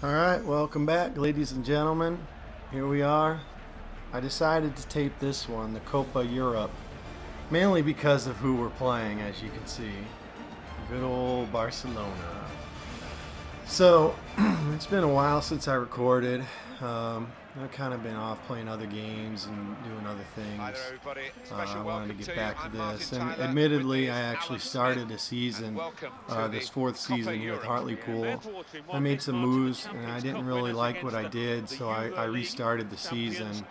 Alright, welcome back, ladies and gentlemen. Here we are. I decided to tape this one, the Copa Europe, mainly because of who we're playing, as you can see. Good old Barcelona. So, it's been a while since I recorded. I've kind of been off playing other games and doing other things. I wanted to get back to this. And admittedly, I actually started a season, this fourth season here with Hartlepool. I made some moves, and I didn't really like what I did, so I restarted the season.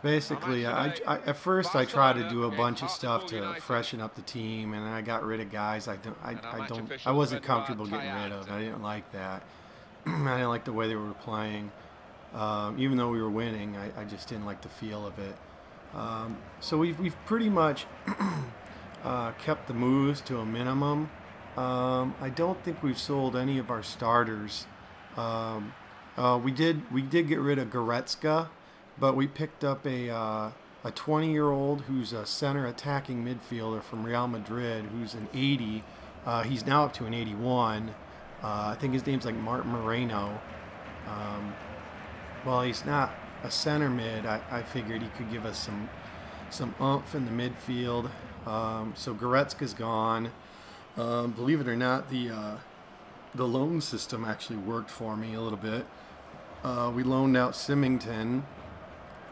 Basically, at first I tried to do a bunch of stuff to freshen up the team, and I got rid of guys I wasn't comfortable getting rid of. I didn't like that. I didn't like the way they were playing. Even though we were winning, I just didn't like the feel of it. So we've pretty much kept the moves to a minimum. I don't think we've sold any of our starters. We did get rid of Goretzka, but we picked up a 20-year-old who's a center attacking midfielder from Real Madrid, who's an 80. He's now up to an 81. I think his name's like Martin Moreno. Well, he's not a center mid. I figured he could give us some oomph in the midfield. So Goretzka's gone. Believe it or not, the loan system actually worked for me a little bit. We loaned out Symington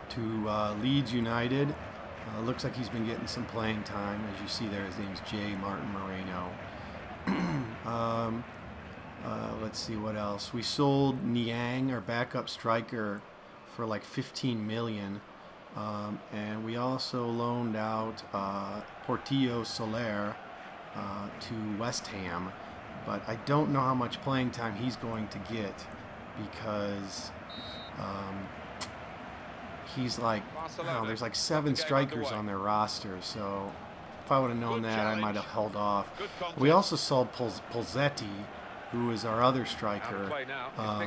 to Leeds United. Looks like he's been getting some playing time. As you see there, his name's J. Martin Moreno. Let's see what else. We sold Niang, our backup striker, for like 15 million. And we also loaned out Portillo Soler to West Ham. But I don't know how much playing time he's going to get because he's like, oh, there's like 7 strikers on their roster. So if I would have known that, I might have held off. We also sold Polzetti, who is our other striker. Oh,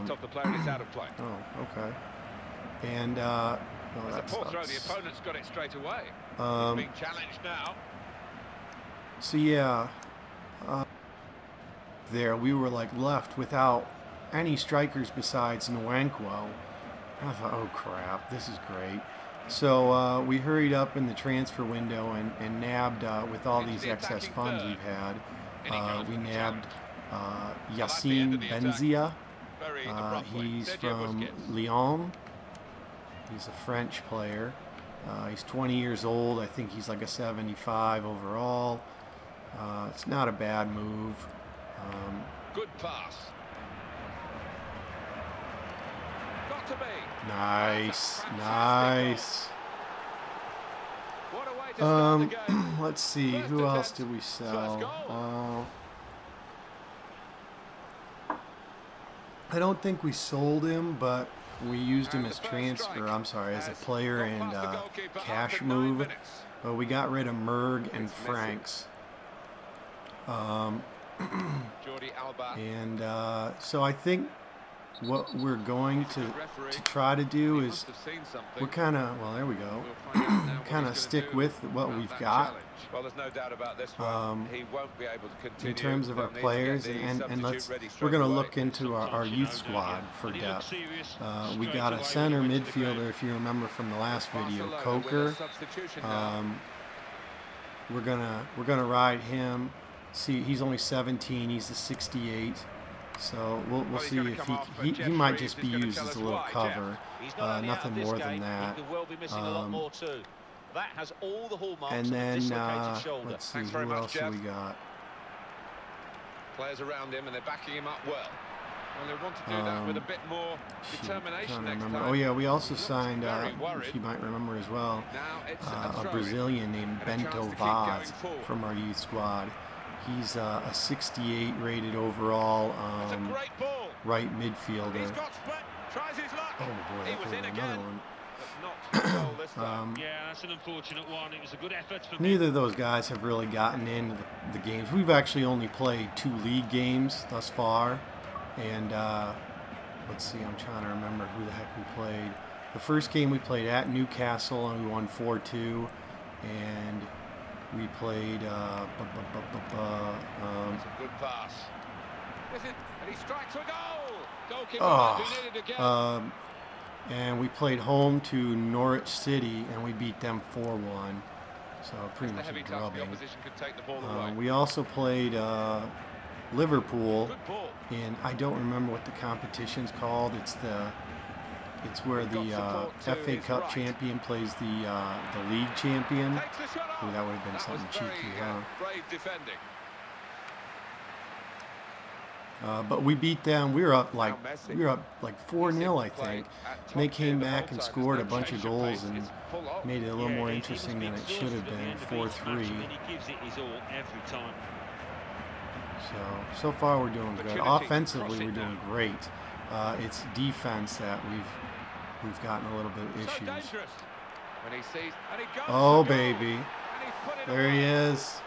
okay. And oh, that sucks. The opponent's got it straight away. He's being challenged now. So yeah, there we were like left without any strikers besides Nwankwo. I thought, oh crap, this is great. So we hurried up in the transfer window and nabbed, with all these excess funds we've had, we nabbed Yassine Benzia. He's from Lyon. He's a French player. He's 20 years old. I think he's like a 75 overall. It's not a bad move. Good pass. Got to be. Nice, nice. What a way to start the game. Let's see, who else did we sell? I don't think we sold him, but we used him as transfer. I'm sorry, as a player and cash move. But we got rid of Merg and Franks. And so I think what we're going to try to do is we're kind of, well, there we go, kind of stick with what we've got in terms of our players, and we're going to look into our youth squad for depth. We got a center midfielder, if you remember from the last video, Coker. We're gonna ride him. See, he's only 17. He's a 68. So we'll see if he might just be used as a little cover, nothing more than that. And then let's see, who else do we got? Players around him, and they're backing him up well. Well, they want to do that with a bit more determination next time. Oh yeah, we also signed, if you might remember as well, a Brazilian named Bento Vaz from our youth squad. He's a 68 rated overall right midfielder. Oh boy, that was another one. Yeah, that's an unfortunate one. It was a good effort for neither of those guys have really gotten into the games. We've actually only played 2 league games thus far. And let's see, I'm trying to remember who the heck we played. The first game we played at Newcastle and we won 4-2. And we played it's a good pass. And he strikes a goal. Goalkeeper Oh, needed again. And we played home to Norwich City, and we beat them 4-1. So pretty much a drubbing. We also played Liverpool, and I don't remember what the competition's called. It's where the FA Cup champion plays the league champion. Ooh, that would have been something cheeky, huh? Brave defending. But we beat them. We were up like 4-0, I think. And they came back and scored a bunch of goals and made it a little more interesting than it should have been. 4-3. So far we're doing good. Offensively, we're doing great. It's defense that we've gotten a little bit of issues. Oh baby, there he is.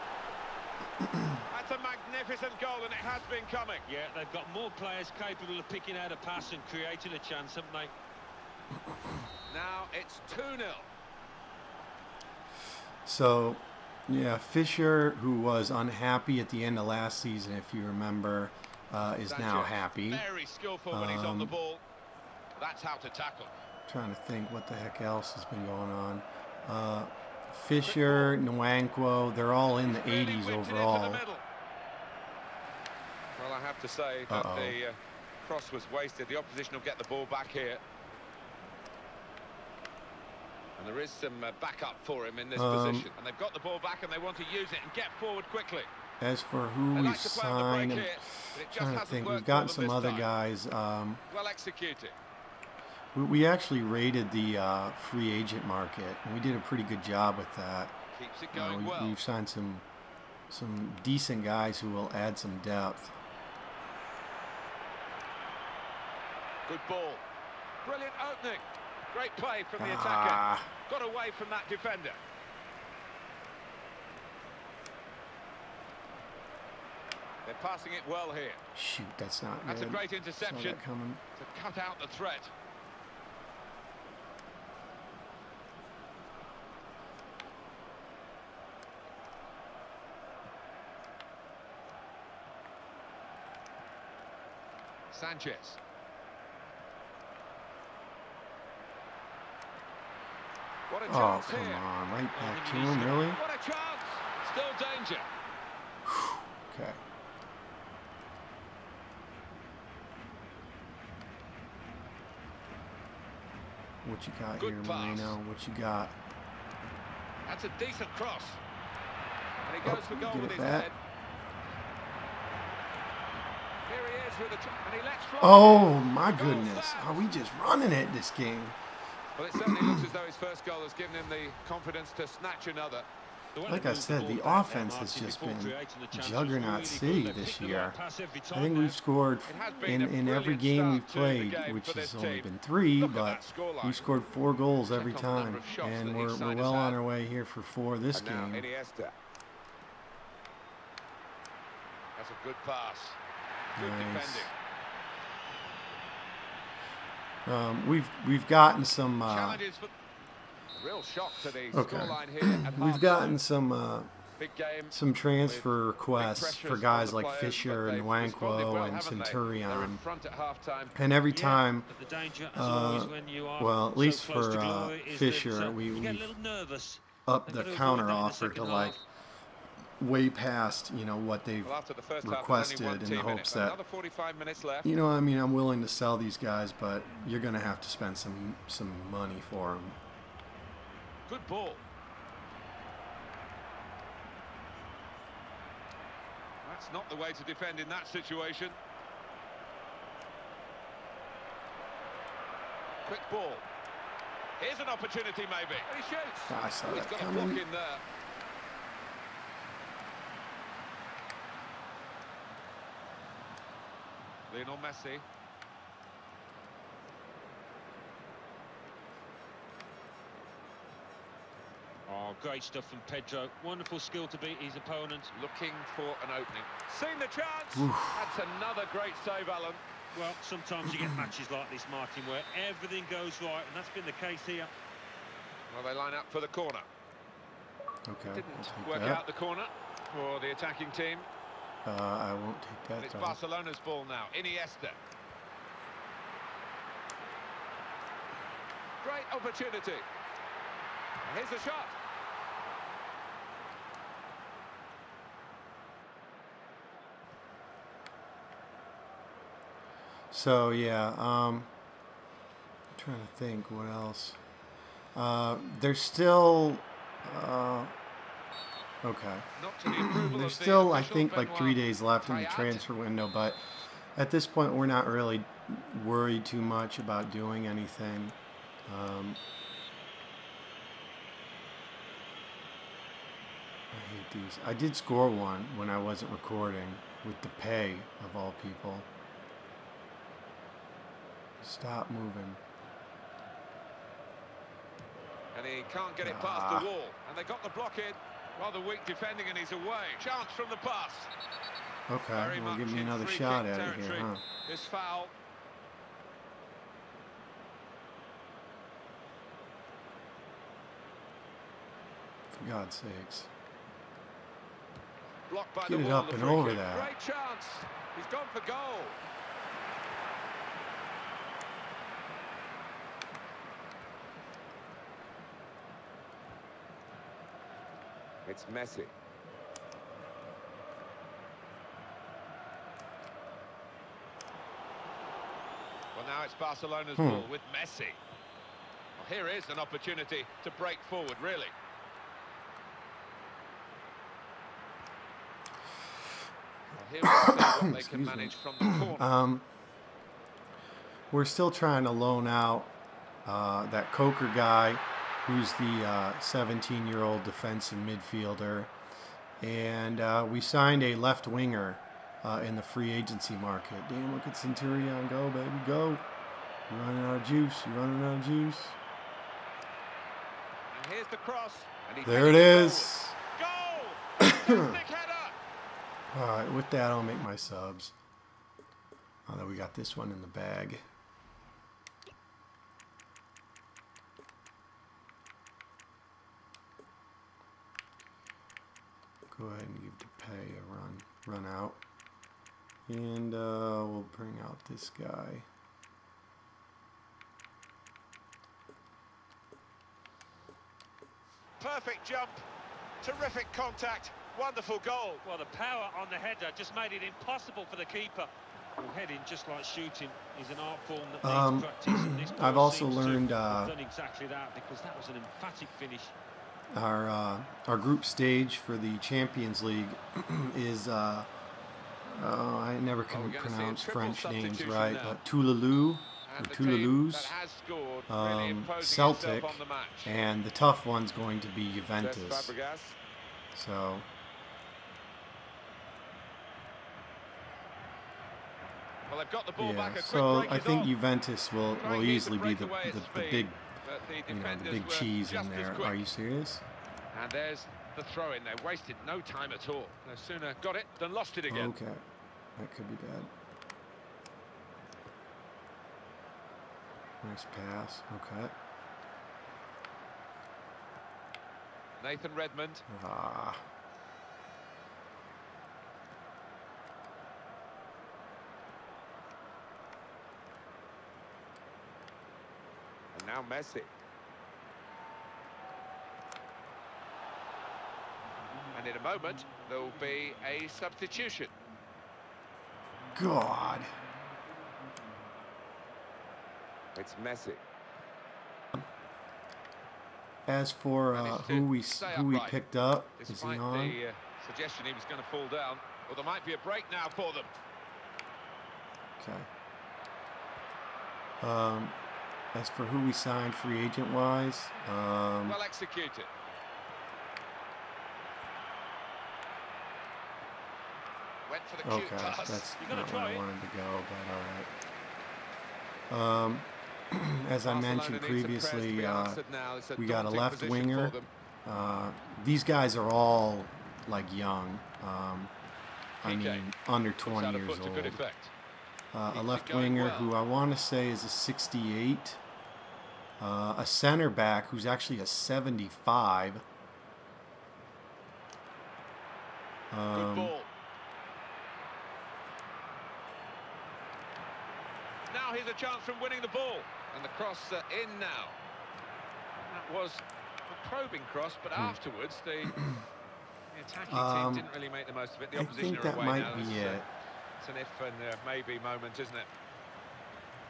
That's a magnificent goal, and it has been coming. Yeah, they've got more players capable of picking out a pass and creating a chance, haven't they? Now it's 2-0. So, yeah, Fisher, who was unhappy at the end of last season, if you remember, is now happy. Very skillful when he's on the ball. That's how to tackle. Trying to think what the heck else has been going on. Fisher, Nwankwo, they're all in the 80s overall. Well, I have to say that the cross was wasted. The opposition will get the ball back here. And there is some backup for him in this position. And they've got the ball back and they want to use it and get forward quickly. As for who we signed, I'm trying to think. We've gotten some other guys. Well executed. We actually raided the free agent market, and we did a pretty good job with that. Keeps it going well. We've signed some decent guys who will add some depth. Good ball. Brilliant opening. Great play from the attacker. Got away from that defender. They're passing it well here. Shoot, that's not good. That's a great interception to cut out the threat. Sanchez. What a chance come here. on, right back to him, really? What a chance. Still danger. Okay. What you got here, Marino? What you got? That's a decent cross. And he goes for goal with his head. Here he is with and he lets fly. Oh my goodness. Are we just running it this game? Well, it certainly looks as though his first goal has given him the confidence to snatch another. Like I said, the offense has just been Juggernaut City this year. I think we've scored in every game we've played, which has only been 3, but we've scored 4 goals every time, and we're well on our way here for 4 this game. That's a good pass. Good defending. We've gotten some. Real shock to the scoreline here. We've gotten some transfer requests for guys like Fisher and Nwankwo and Centurion, and every time, well, at least for Fisher, we've upped the counter offer to like way past, you know, what they've requested, in the hopes that, you know, I mean, I'm willing to sell these guys, but you're going to have to spend some money for them. Good ball. That's not the way to defend in that situation. Quick ball. Here's an opportunity, maybe. And he shoots. I saw that He's got coming. a block in there. Lionel Messi. Oh, great stuff from Pedro. Wonderful skill to beat his opponent. Looking for an opening. Seen the chance. Oof. That's another great save, Alan. Well, sometimes you get matches like this, Martin, where everything goes right, and that's been the case here. Well, they line up for the corner. Okay. Didn't work out the corner for the attacking team. I won't take that. It's Barcelona's ball now. Iniesta. Great opportunity. Here's the shot. So yeah, I'm trying to think what else. There's still okay. There's still, I think, like 3 days left in the transfer window, but at this point we're not really worried too much about doing anything. I hate these. I did score one when I wasn't recording with the pay of all people. Stop moving. And he can't get it past the wall. And they got the block in. Rather weak defending, and he's away. Chance from the pass. Okay, well, give me another shot at it here, huh? This foul. For God's sakes. Blocked by Get it up and over that. Great chance. He's gone for goal. It's Messi. Well, now it's Barcelona's ball with Messi. Well, here is an opportunity to break forward, really. Well, here we see what they can manage from the corner. We're still trying to loan out that Coker guy, who's the 17-year-old defensive midfielder, and we signed a left winger in the free agency market. Damn, look at Centurion go, baby, go! You're running out of juice. You're running out of juice. And here's the cross. And there it is. Goal! Fantastic header. All right, with that, I'll make my subs. Now that we got this one in the bag. Go ahead and give Depay a run out. And we'll bring out this guy. Perfect jump. Terrific contact. Wonderful goal. Well, the power on the header just made it impossible for the keeper. Well, heading, just like shooting, is an art form that needs practice. And this I've also learned done exactly that, because that was an emphatic finish. Our group stage for the Champions League is I never can pronounce French names right, but Toulouse or Toulouse, Celtic, and the tough one's going to be Juventus. So well, they've got the ball back. So I think Juventus will easily be the big, the big cheese in there. Are you serious? And there's the throw in. They wasted no time at all. No sooner got it than lost it again. Okay, that could be bad. Nice pass. Okay. Nathan Redmond. And now Messi. And in a moment, there will be a substitution. God. It's Messi. As for who we picked up, is he on? The suggestion he was going to fall down. Well, there might be a break now for them. Okay. As for who we signed free agent wise, well executed. Went for the cute pass. That's not where I wanted to go, but all right. As I mentioned previously, we got a left winger. These guys are all like young. I mean, under 20 years old. A left winger who I want to say is a 68. A center back who's actually a 75. Good ball. Now here's a chance from winning the ball. And the cross in now. That was a probing cross, but afterwards the attacking team didn't really make the most of it. The opposition I think are away now. that might be it. It's an if and maybe moment, isn't it?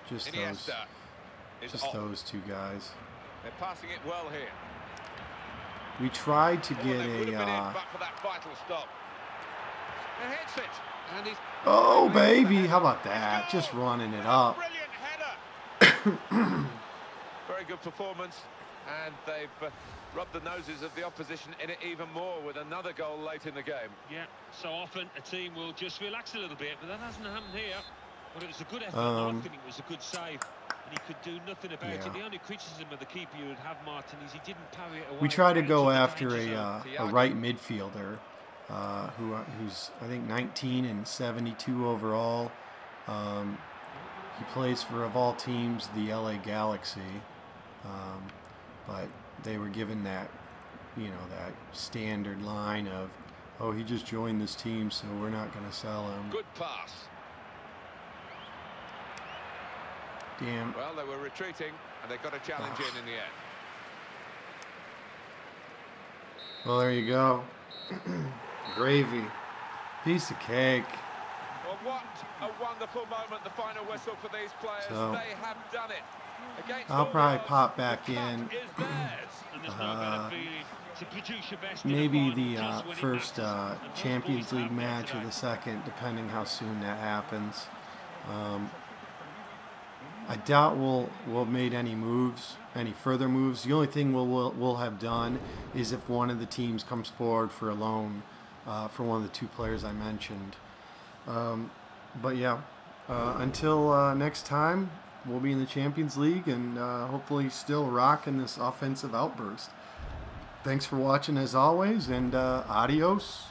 Just those two guys. They're passing it well here. We tried to get Oh, baby, how about that? Just running it up. Brilliant header. Very good performance, and they've rubbed the noses of the opposition in it even more with another goal late in the game. Yeah, so often a team will just relax a little bit, but that hasn't happened here. But it was a good effort. I think it was a good save, and he could do nothing about it. The only criticism of the keeper you would have, Martin, is he didn't parry it away. We tried to go after a right midfielder who's, I think, 19 and 72 overall. He plays for, of all teams, the LA Galaxy. But they were given that, that standard line of, oh, he just joined this team, so we're not going to sell him. Good pass. Damn. Well, they were retreating, and they got a challenge in the end. Well, there you go. Gravy. Piece of cake. Well, what a wonderful moment, the final whistle for these players. So, they have done it. I'll probably pop back in. Maybe the first Champions League match or the second, depending how soon that happens. I doubt we'll have made any further moves. The only thing we'll have done is if one of the teams comes forward for a loan for one of the two players I mentioned. But yeah, until next time, we'll be in the Champions League and hopefully still rocking this offensive outburst. Thanks for watching as always, and adios.